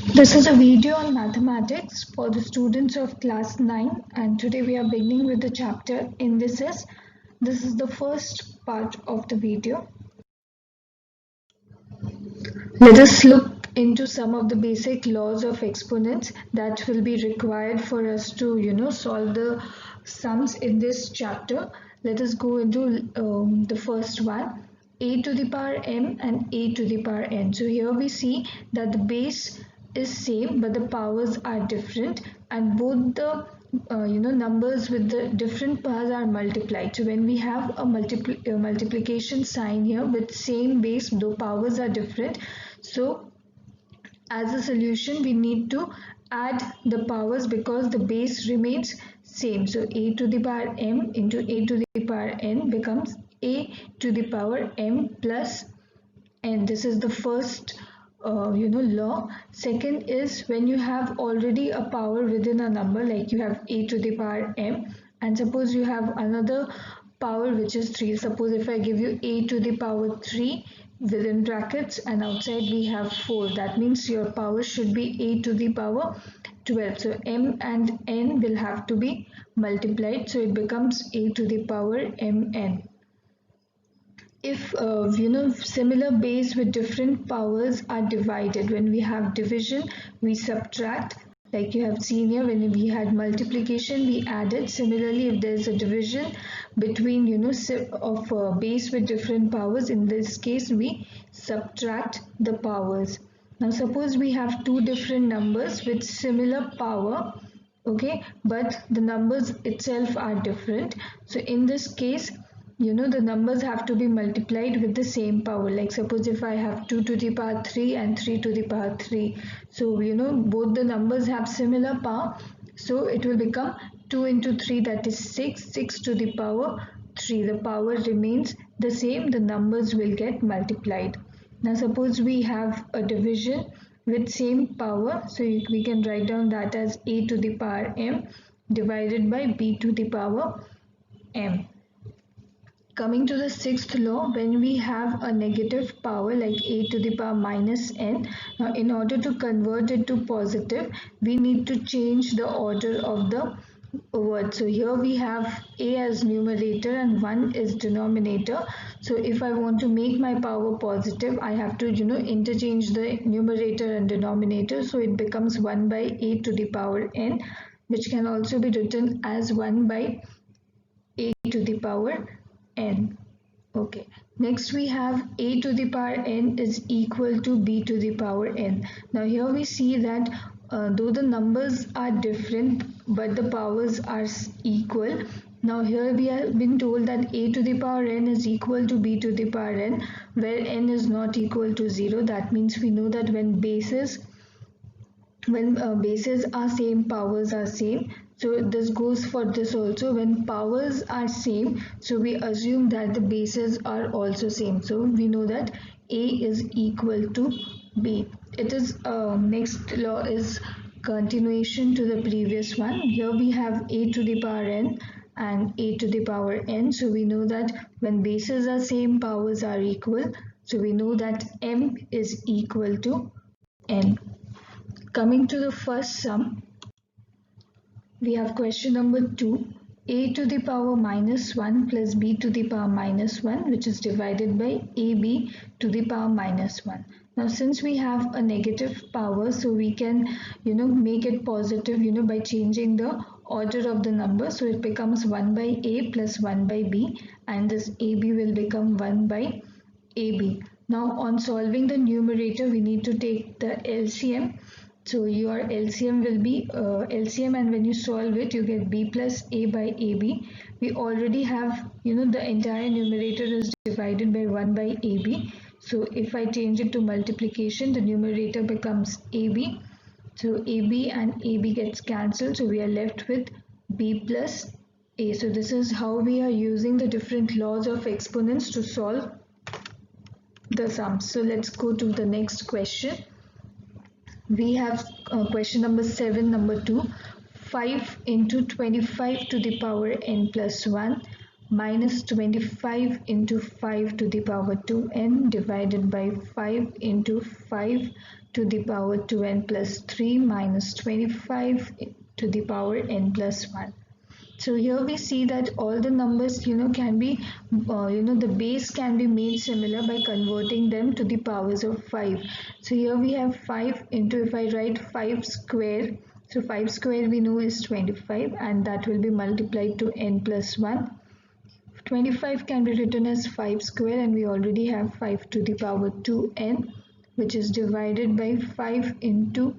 This is a video on mathematics for the students of class 9, and today we are beginning with the chapter indices. This is the first part of the video. Let us look into some of the basic laws of exponents that will be required for us to solve the sums in this chapter. Let us go into the first one, a to the power m and a to the power n. So here we see that the base is same but the powers are different, and both the numbers with the different powers are multiplied. So when we have a multiplication sign here with same base, though powers are different, so as a solution we need to add the powers because the base remains same. So a to the power m into a to the power n becomes a to the power m plus n. This is the first law. Second is when you have already a power within a number, like you have a to the power m, and suppose you have another power which is 3. Suppose if I give you a to the power 3 within brackets and outside we have 4, that means your power should be a to the power 12. So m and n will have to be multiplied, so it becomes a to the power mn. If similar base with different powers are divided, when we have division we subtract, like you have seen here. When we had multiplication we added. Similarly, if there is a division between of base with different powers, in this case we subtract the powers. Now suppose we have two different numbers with similar power, okay, but the numbers itself are different. So in this case, the numbers have to be multiplied with the same power. Like suppose if I have 2 to the power 3 and 3 to the power 3, so both the numbers have similar power, so it will become 2 into 3, that is 6 to the power 3. The power remains the same, the numbers will get multiplied. Now suppose we have a division with same power, so we can write down that as a to the power m divided by b to the power m. Coming to the sixth law, when we have a negative power like a to the power minus n, now in order to convert it to positive, we need to change the order of the word. So here we have a as numerator and 1 is denominator. So if I want to make my power positive, I have to interchange the numerator and denominator. So it becomes 1 by a to the power n, which can also be written as 1 by a to the power n. Okay, next we have a to the power n is equal to b to the power n. Now here we see that though the numbers are different but the powers are equal. Now here we have been told that a to the power n is equal to b to the power n, where n is not equal to 0. That means we know that when bases are same, powers are same. So this goes for this also. When powers are same, so we assume that the bases are also same. So we know that a is equal to b. It is next law is continuation to the previous one. Here we have a to the power n and a to the power n. So we know that when bases are same, powers are equal. So we know that m is equal to n. Coming to the first sum, we have question number 2, a to the power minus 1 plus b to the power minus 1, which is divided by ab to the power minus 1. Now since we have a negative power, so we can make it positive by changing the order of the number. So it becomes 1 by a plus 1 by b, and this ab will become 1 by ab. Now on solving the numerator, we need to take the LCM. So your LCM will be LCM, and when you solve it you get b plus a by ab. We already have the entire numerator is divided by 1 by ab. So if I change it to multiplication, the numerator becomes ab. So ab and ab gets cancelled, so we are left with b plus a. So this is how we are using the different laws of exponents to solve the sums. So let's go to the next question. We have question number 7, number 2. 5 into 25 to the power n plus 1 minus 25 into 5 to the power 2n divided by 5 into 5 to the power 2n plus 3 minus 25 to the power n plus 1. So here we see that all the numbers can be the base can be made similar by converting them to the powers of 5. So here we have 5 into, if I write 5 square, so 5 square we know is 25, and that will be multiplied to n plus 1. 25 can be written as 5 square, and we already have 5 to the power 2n, which is divided by 5 into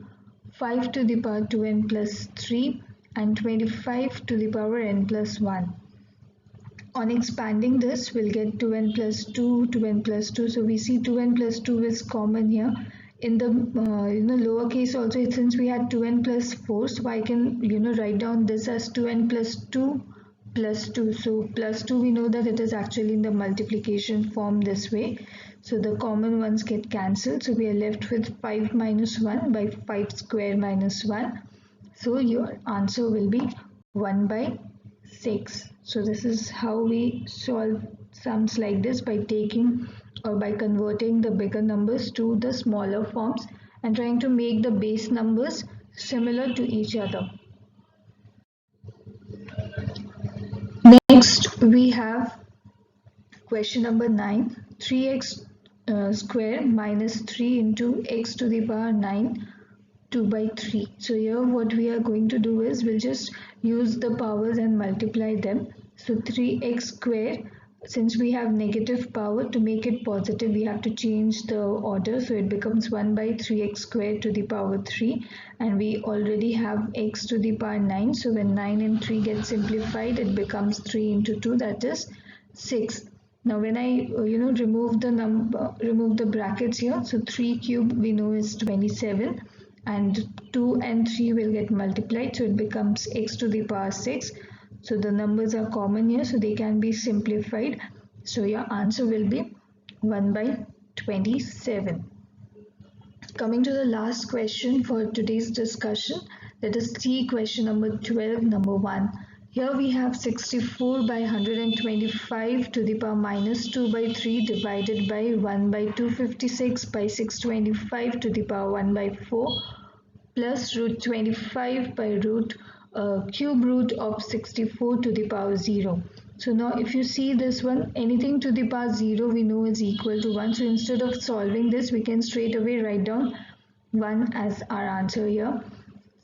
5 to the power 2n plus 3 and 25 to the power n plus 1. On expanding this, we'll get 2n plus 2, 2n plus 2. So we see 2n plus 2 is common here. In the lower case also, since we had 2n plus 4, so I can write down this as 2n plus 2 plus 2. So plus 2, we know that it is actually in the multiplication form this way. So the common ones get cancelled. So we are left with 5 minus 1 by 5 square minus 1. So your answer will be 1 by 6. So this is how we solve sums like this, by taking or by converting the bigger numbers to the smaller forms and trying to make the base numbers similar to each other. Next we have question number 9. 3x square minus 3 into x to the power 9 2 by 3. So here what we are going to do is we'll just use the powers and multiply them. So 3x square, since we have negative power, to make it positive we have to change the order, so it becomes 1 by 3x square to the power 3, and we already have x to the power 9. So when 9 and 3 get simplified, it becomes 3 into 2, that is 6. Now when I remove the brackets here, so 3 cube we know is 27, and 2 and 3 will get multiplied, so it becomes x to the power 6. So the numbers are common here, so they can be simplified. So your answer will be 1 by 27. Coming to the last question for today's discussion, let us see question number 12, number 1. Here we have 64 by 125 to the power minus 2 by 3 divided by 1 by 256 by 625 to the power 1 by 4 plus root 25 by root cube root of 64 to the power 0. So now if you see this one, anything to the power 0 we know is equal to 1. So instead of solving this, we can straight away write down 1 as our answer here.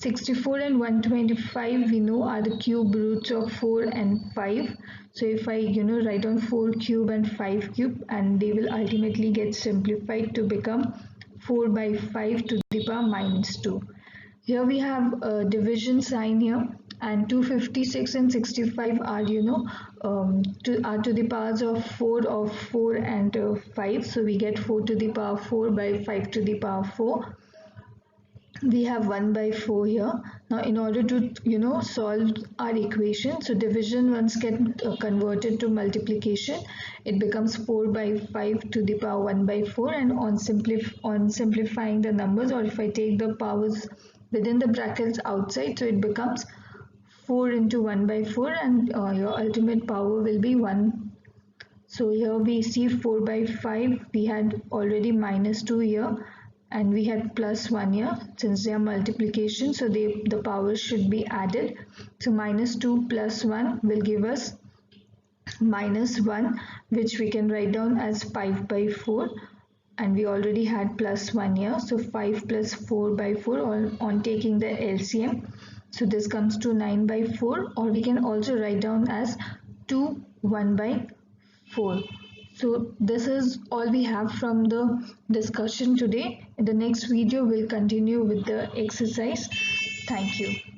64 and 125 we know are the cube roots of 4 and 5. So if I write down 4 cube and 5 cube, and they will ultimately get simplified to become 4 by 5 to the power minus 2. Here we have a division sign here, and 256 and 65 are to the powers of 4 and 5. So we get 4 to the power 4 by 5 to the power 4. We have 1 by 4 here. Now in order to solve our equation, so division once get converted to multiplication, it becomes 4 by 5 to the power 1 by 4, and on simplifying the numbers, or if I take the powers within the brackets outside, so it becomes 4 into 1 by 4, and your ultimate power will be 1. So here we see 4 by 5, we had already minus 2 here, and we had plus 1 here. Since they are multiplication, so the powers should be added. So minus 2 plus 1 will give us minus 1, which we can write down as 5 by 4, and we already had plus 1 here. So 5 plus 4 by 4 on taking the LCM. So this comes to 9 by 4, or we can also write down as 2 1 by 4. So this is all we have from the discussion today. In the next video, we'll continue with the exercise. Thank you.